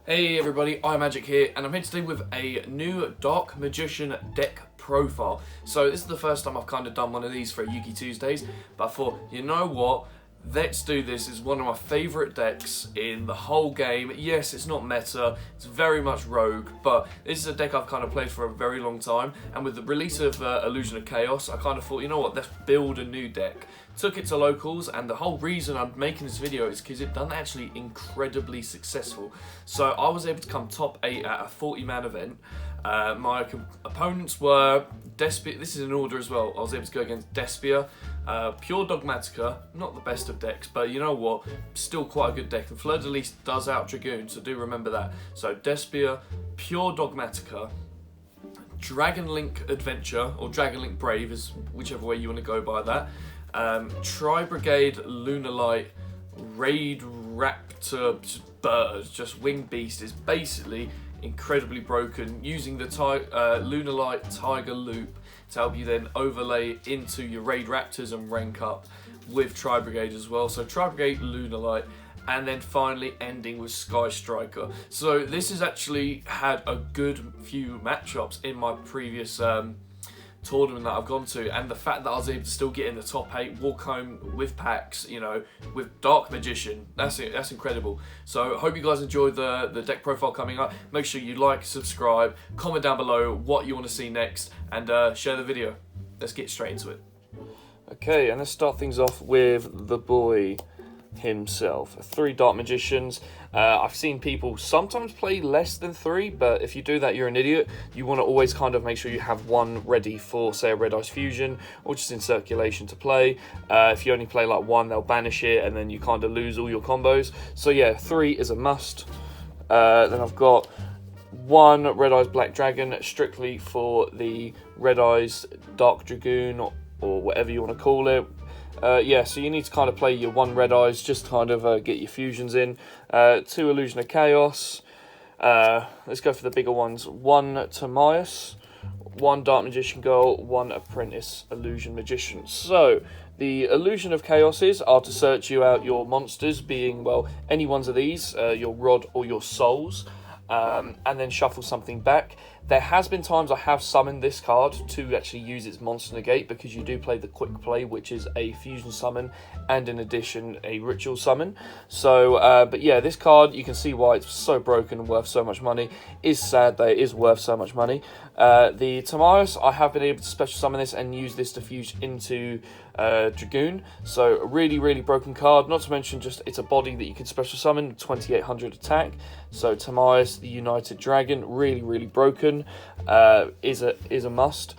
Hey everybody, iMagic here, and I'm here today with a new Dark Magician deck profile. So this is the first time I've kind of done one of these for YUGI-TUESDAYs, but I thought, you know what, let's do this. It's one of my favourite decks in the whole game. Yes, it's not meta, it's very much rogue, but this is a deck I've kind of played for a very long time, and with the release of Illusion of Chaos, I kind of thought, you know what, let's build a new deck. Took it to locals, and the whole reason I'm making this video is because it done actually incredibly successful. So I was able to come top 8 at a 40-man event. My opponents were Despia. This is in order as well. I was able to go against Despia, Pure Dogmatica, not the best of decks, but you know what, still quite a good deck. And Fleur de Lis does out Dragoon, so do remember that. So Despia, Pure Dogmatica, Dragon Link Adventure, or Dragon Link Brave, is whichever way you want to go by that. Tri-Brigade, Lunalight, Raid Raptor Bird, just Winged Beast is basically incredibly broken, using the Lunalight Tiger Loop to help you then overlay into your Raid Raptors and rank up with Tri-Brigade as well. So Tri-Brigade, Lunalight, and then finally ending with Sky Striker. So this has actually had a good few matchups in my previous tournament that I've gone to, and the fact that I was able to still get in the top 8, walk home with packs, you know, with Dark Magician, that's incredible. So I hope you guys enjoyed the deck profile coming up. Make sure you like, subscribe, comment down below what you want to see next, and share the video. Let's get straight into it. Okay, and let's start things off with the boy himself. 3 Dark Magicians. I've seen people sometimes play less than 3, but if you do that, you're an idiot. You want to always kind of make sure you have one ready for, say, a Red Ice Fusion, or just in circulation to play. If you only play like 1, they'll banish it, and then you kind of lose all your combos. So yeah, 3 is a must. Then I've got 1 Red Eyes Black Dragon, strictly for the Red Eyes Dark Dragoon, or whatever you want to call it. Yeah, so you need to kind of play your 1 Red Eyes, just kind of get your fusions in. 2 Illusion of Chaos. Let's go for the bigger ones. 1 Timaeus, 1 Dark Magician Girl, 1 Apprentice Illusion Magician. So the Illusion of Chaoses are to search you out your monsters, being, well, any ones of these, your Rod or your Souls, and then shuffle something back. There has been times I have summoned this card to actually use its Monster Negate, because you do play the Quick Play, which is a fusion summon and in addition a ritual summon. So, but yeah, this card, you can see why it's so broken and worth so much money. Is sad that it is worth so much money. The Timaeus, I have been able to special summon this and use this to fuse into Dragoon. So a really, really broken card. Not to mention just it's a body that you can special summon, 2800 attack. So Timaeus, the United Dragon, really, really broken. Is a must.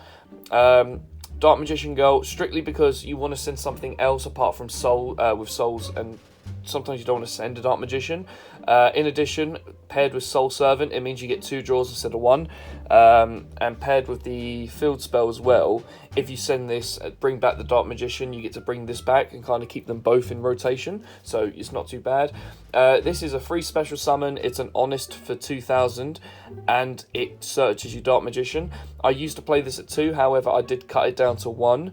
Dark Magician Girl, strictly because you want to send something else apart from Soul, with Souls, and sometimes you don't want to send a Dark Magician. In addition, paired with Soul Servant, it means you get 2 draws instead of 1. And paired with the Field Spell as well, if you send this, bring back the Dark Magician, you get to bring this back and kind of keep them both in rotation, so it's not too bad. This is a free special summon. It's an Honest for 2000, and it searches your Dark Magician. I used to play this at 2, however, I did cut it down to 1.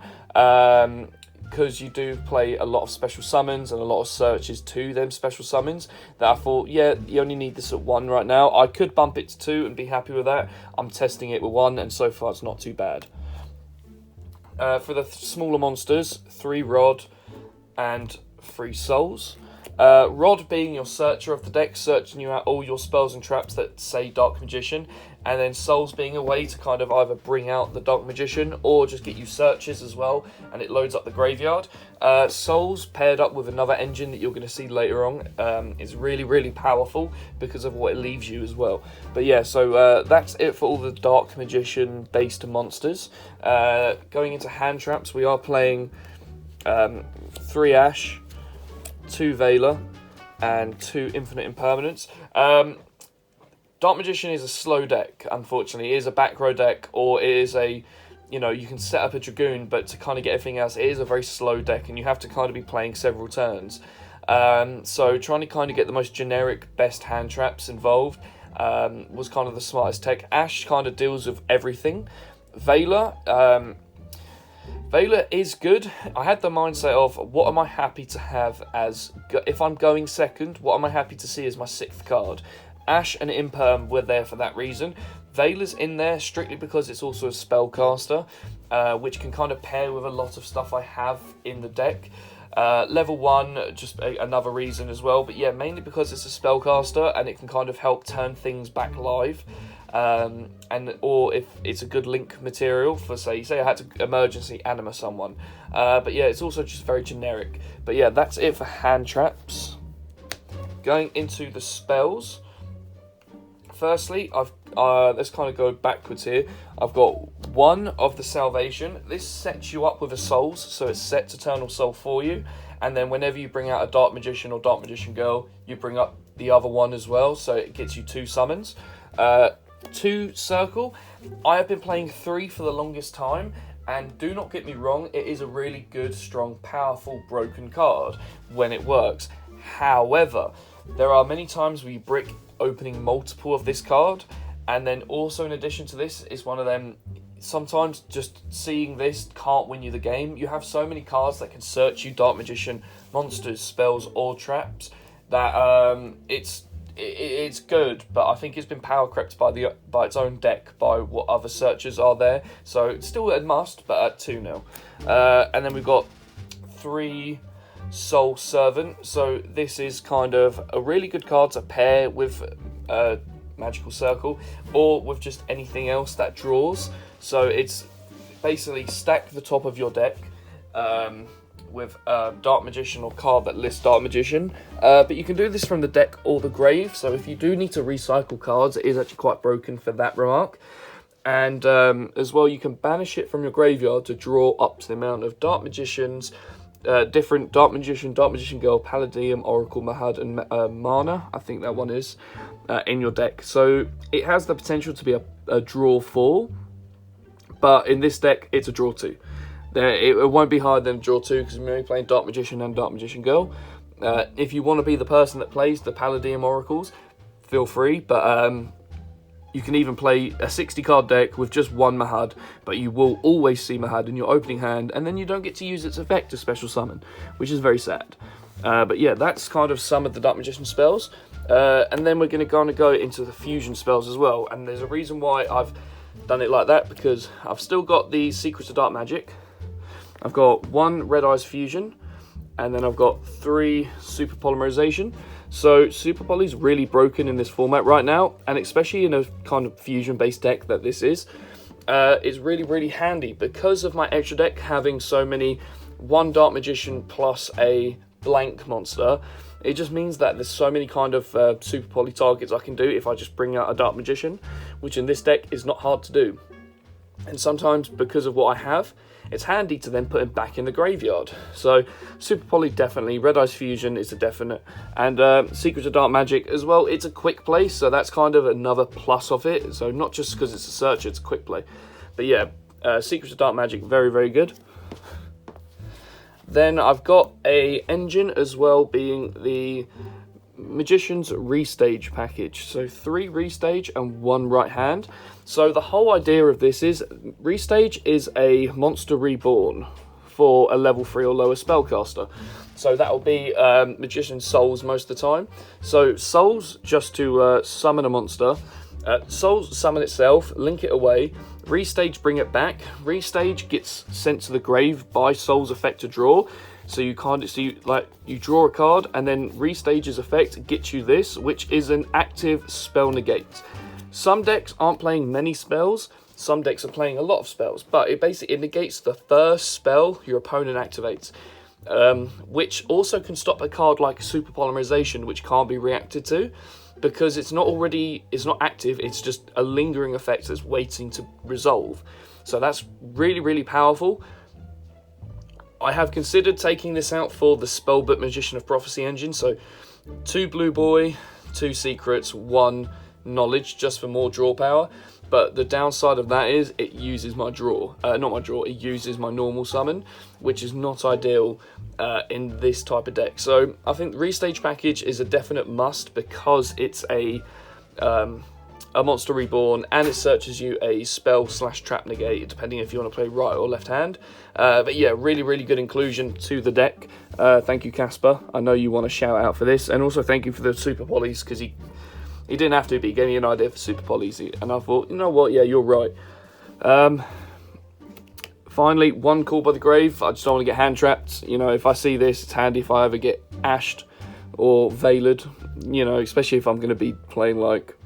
Because you do play a lot of special summons and a lot of searches to them special summons, that I thought, yeah, you only need this at 1 right now. I could bump it to 2 and be happy with that. I'm testing it with 1, and so far it's not too bad. For the smaller monsters, 3 Rod and 3 Souls. Rod being your searcher of the deck, searching you out all your spells and traps that say Dark Magician, and then Souls being a way to kind of either bring out the Dark Magician or just get you searches as well, and it loads up the graveyard. Souls paired up with another engine that you're going to see later on is really, really powerful because of what it leaves you as well. But yeah, so that's it for all the Dark Magician based monsters. Going into hand traps, we are playing 3 Ash, 2 Veiler, and 2 Infinite Impermanence. Dark Magician is a slow deck, unfortunately. It is a back row deck, or it is a, you know, you can set up a Dragoon, but to kind of get everything else, it is a very slow deck, and you have to kind of be playing several turns. So trying to kind of get the most generic, best hand traps involved was kind of the smartest tech. Ash kind of deals with everything. Veiler, Veiler is good. I had the mindset of, what am I happy to have as, if I'm going second, what am I happy to see as my 6th card? Ash and Imperm were there for that reason. Veiler's in there strictly because it's also a spellcaster, which can kind of pair with a lot of stuff I have in the deck. Level 1, just another reason as well, but yeah, mainly because it's a spellcaster and it can kind of help turn things back live. Or if it's a good link material for say I had to emergency anima someone. But yeah, it's also just very generic. But yeah, that's it for hand traps. Going into the spells. Firstly, let's kind of go backwards here. I've got one of the Salvation. This sets you up with a Souls, so it sets Eternal Soul for you. And then whenever you bring out a Dark Magician or Dark Magician Girl, you bring up the other one as well, so it gets you 2 summons. 2 Circle. I have been playing 3 for the longest time, and do not get me wrong, it is a really good, strong, powerful, broken card when it works. However, there are many times where you brick opening multiple of this card, and then also in addition to this, it's one of them, sometimes just seeing this can't win you the game. You have so many cards that can search you, Dark Magician, monsters, spells, or traps, that it's good, but I think it's been power crept by its own deck, by what other searches are there, so it's still a must, but at 2-0. And then we've got 3 Soul Servant, so this is kind of a really good card to pair with Magical Circle, or with just anything else that draws. So it's basically stack the top of your deck with Dark Magician or card that lists Dark Magician, but you can do this from the deck or the grave, so if you do need to recycle cards, it is actually quite broken for that remark. And as well, you can banish it from your graveyard to draw up to the amount of Dark Magicians, different Dark Magician, Dark Magician Girl, Palladium, Oracle, Mahad, and Mana, I think that one is, in your deck. So it has the potential to be a draw 4, but in this deck, it's a draw 2. It won't be higher than draw 2 because I'm only playing Dark Magician and Dark Magician Girl. If you want to be the person that plays the Palladium Oracles, feel free, but you can even play a 60 card deck with just 1 Mahad, but you will always see Mahad in your opening hand, and then you don't get to use its effect to special summon, which is very sad. But yeah, that's kind of some of the Dark Magician spells. And then we're going to go into the fusion spells as well, and there's a reason why I've done it like that, because I've still got the Secrets of Dark Magic. I've got 1 Red Eyes Fusion, and then I've got 3 Super Polymerization. So Super Poly's really broken in this format right now, and especially in a kind of fusion-based deck that this is. It's really, really handy because of my extra deck having so many 1 Dark Magician plus a blank monster. It just means that there's so many kind of Super Poly targets I can do if I just bring out a Dark Magician, which in this deck is not hard to do. And sometimes, because of what I have, it's handy to then put him back in the graveyard. So Super Poly definitely, Red Eyes Fusion is a definite, and Secrets of Dark Magic as well. It's a quick play, so that's kind of another plus of it. So not just because it's a search, it's a quick play. But yeah, Secrets of Dark Magic, very, very good. Then I've got a engine as well, being the Magician's Restage package. So 3 Restage and 1 Right Hand. So the whole idea of this is, Restage is a monster reborn for a level 3 or lower spellcaster. So that will be Magician's Souls most of the time. So Souls, just to summon a monster. Souls summon itself, link it away, Restage bring it back. Restage gets sent to the grave by Soul's effect to draw. So you draw a card, and then Restage's effect gets you this, which is an active spell negate. Some decks aren't playing many spells, some decks are playing a lot of spells, but it negates the first spell your opponent activates, which also can stop a card like Super Polymerization, which can't be reacted to, because it's not active, it's just a lingering effect that's waiting to resolve. So that's really, really powerful. I have considered taking this out for the Spellbook Magician of Prophecy engine, so 2 Blue Boy, 2 Secrets, 1 Knowledge, just for more draw power. But the downside of that is it uses my draw, it uses my normal summon, which is not ideal in this type of deck. So I think the Restage package is a definite must, because it's a monster reborn, and it searches you a spell/trap negate, depending if you want to play right or left hand. But yeah, really, really good inclusion to the deck. Thank you, Casper. I know you want a shout out for this, and also thank you for the Super Polys, because He didn't have to, but he gave me an idea for Super Polys, and I thought, you know what, yeah, you're right. Finally, one Call by the Grave. I just don't want to get hand trapped. You know, if I see this, it's handy if I ever get ashed or veiled, you know, especially if I'm going to be playing like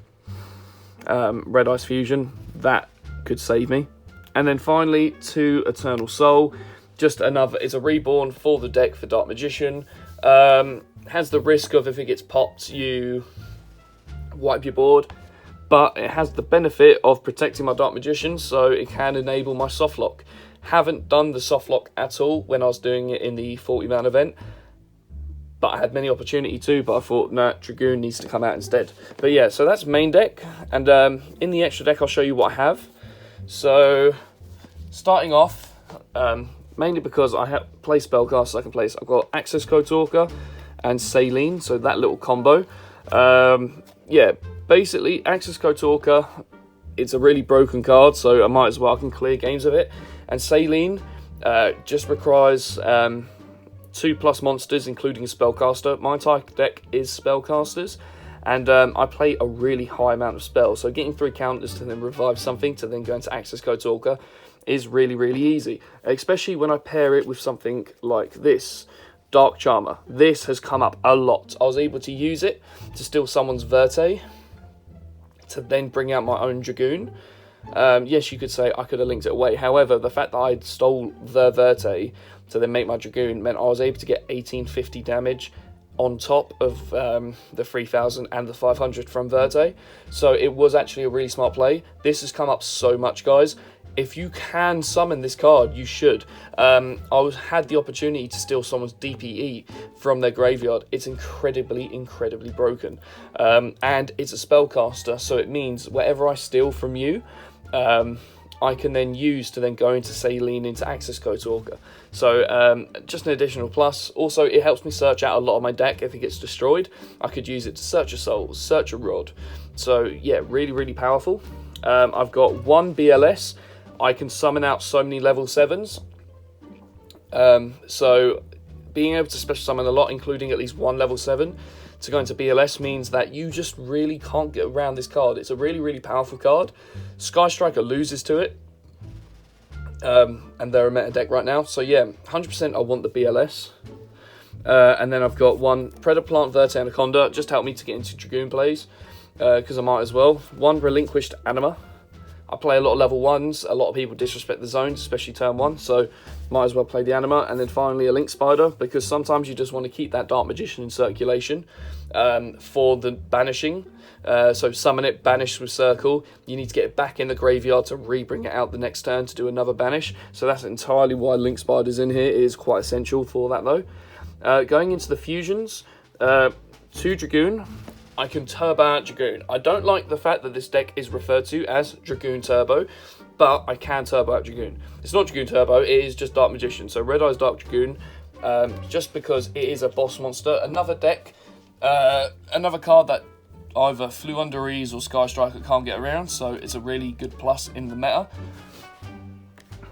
Red Ice Fusion. That could save me. And then finally, 2 Eternal Soul. Just another, it's a reborn for the deck for Dark Magician. Has the risk of, if it gets popped, you wipe your board, but it has the benefit of protecting my Dark Magician, so it can enable my soft lock. Haven't done the soft lock at all when I was doing it in the 40-man event, but I had many opportunity to, but I thought, nah, Dragoon needs to come out instead. But yeah, so that's main deck, and in the extra deck I'll show you what I have. So, starting off, mainly because I have play spellcasters I can place, I've got Access Code Talker and Saline, so that little combo. Yeah, basically, Access Code Talker, it's a really broken card, so I might as well, I can clear games of it. And Saline just requires 2+ monsters, including a spellcaster. My entire deck is spellcasters, and I play a really high amount of spells, so getting 3 counters to then revive something, to then go into Access Code Talker, is really, really easy. Especially when I pair it with something like this. Dark Charmer. This has come up a lot. I was able to use it to steal someone's Verte, to then bring out my own Dragoon. Yes, you could say I could have linked it away. However, the fact that I stole the Verte to then make my Dragoon meant I was able to get 1850 damage on top of the 3000 and the 500 from Verte. So it was actually a really smart play. This has come up so much, guys. If you can summon this card, you should. I had the opportunity to steal someone's DPE from their graveyard. It's incredibly, incredibly broken. And it's a spellcaster, so it means whatever I steal from you, I can then use to then go into Saline, into Access Code Talker. So just an additional plus. Also, it helps me search out a lot of my deck if it gets destroyed. I could use it to search a soul, search a rod. So yeah, really, really powerful. I've got 1 BLS. I can summon out so many level 7s. So being able to special summon a lot, including at least 1 level 7, to go into BLS means that you just really can't get around this card. It's a really, really powerful card. Sky Striker loses to it. And they're a meta deck right now. So yeah, 100% I want the BLS. And then I've got 1 Predaplant Verte Anaconda, just to help me to get into Dragoon plays, because I might as well. 1 Relinquished Anima. I play a lot of level 1s. A lot of people disrespect the zones, especially turn 1, so might as well play the Anima. And then finally a Link Spider, because sometimes you just want to keep that Dark Magician in circulation for the banishing. So summon it, banish with Circle. You need to get it back in the graveyard to re-bring it out the next turn to do another banish. So that's entirely why Link Spider's in here. It is quite essential for that though. Going into the fusions, 2 Dragoon. I can turbo out Dragoon. I don't like the fact that this deck is referred to as Dragoon Turbo, but I can turbo out Dragoon. It's not Dragoon Turbo, it is just Dark Magician. So Red Eye's Dark Dragoon, just because it is a boss monster. Another deck, another card that either Flew Under Ease or Sky Striker can't get around, so it's a really good plus in the meta.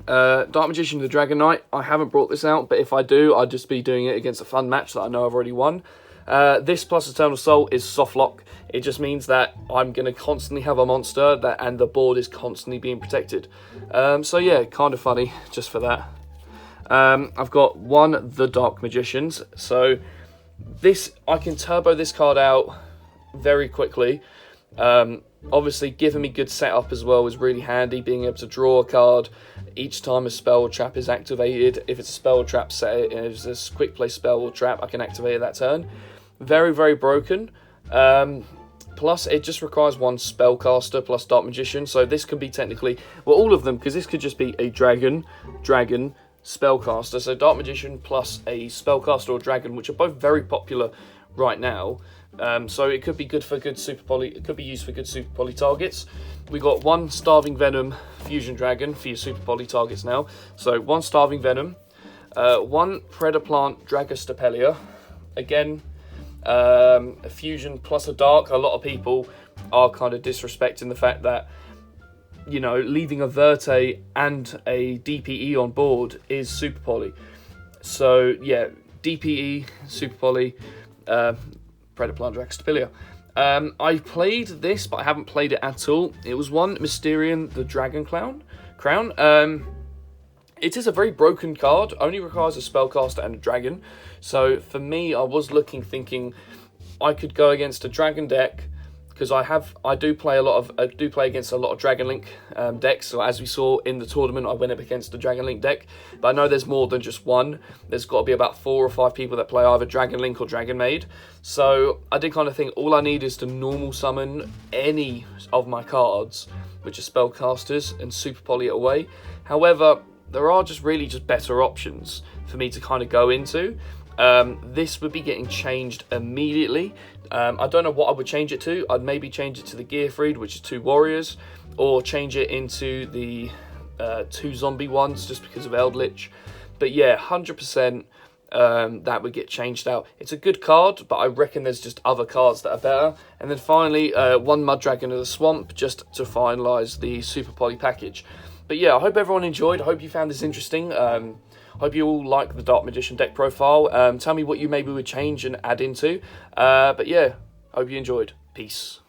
Dark Magician, the Dragon Knight. I haven't brought this out, but if I do, I'd just be doing it against a fun match that I know I've already won. This plus Eternal Soul is soft lock. It just means that I'm going to constantly have a monster and the board is constantly being protected. So yeah, kind of funny just for that. I've got 1 The Dark Magicians. So this, I can turbo this card out very quickly. Obviously giving me good setup as well is really handy, being able to draw a card each time a spell or trap is activated. If it's a spell or trap set, if it's a quick play spell or trap, I can activate it that turn. Very, very broken. Plus, it just requires 1 spellcaster plus Dark Magician. So this can be technically, well, all of them, because this could just be a dragon, spellcaster. So Dark Magician plus a spellcaster or dragon, which are both very popular right now. So it could be good for good super poly. It could be used for good super poly targets. We got 1 Starving Venom Fusion Dragon for your super poly targets now. So 1 Starving Venom, 1 Predaplant Dragostapelia. Again, a fusion plus a dark. A lot of people are kind of disrespecting the fact that, you know, leaving a Verte and a DPE on board is super poly. So yeah, DPE, super poly, Predaplant Dragostapelia. I played this, but I haven't played it at all. It was one Mysterion the Dragon Crown. It is a very broken card, only requires a spellcaster and a dragon. So for me, I was thinking I could go against a dragon deck, because I do play against a lot of Dragon Link decks. So as we saw in the tournament, I went up against the Dragon Link deck. But I know there's more than just one. There's got to be about 4 or 5 people that play either Dragon Link or Dragon Maid. So I did kind of think all I need is to normal summon any of my cards, which are spellcasters, and super poly it away. However, there are just better options for me to kind of go into. This would be getting changed immediately. I don't know what I would change it to. I'd maybe change it to the Gearfried, which is 2 warriors, or change it into the 2 zombie ones just because of Eldritch. But yeah, 100% that would get changed out. It's a good card, but I reckon there's just other cards that are better. And then finally, 1 Mud Dragon of the Swamp, just to finalise the Super Poly package. But yeah, I hope everyone enjoyed. I hope you found this interesting. Hope you all like the Dark Magician deck profile. Tell me what you maybe would change and add into. But yeah, hope you enjoyed. Peace.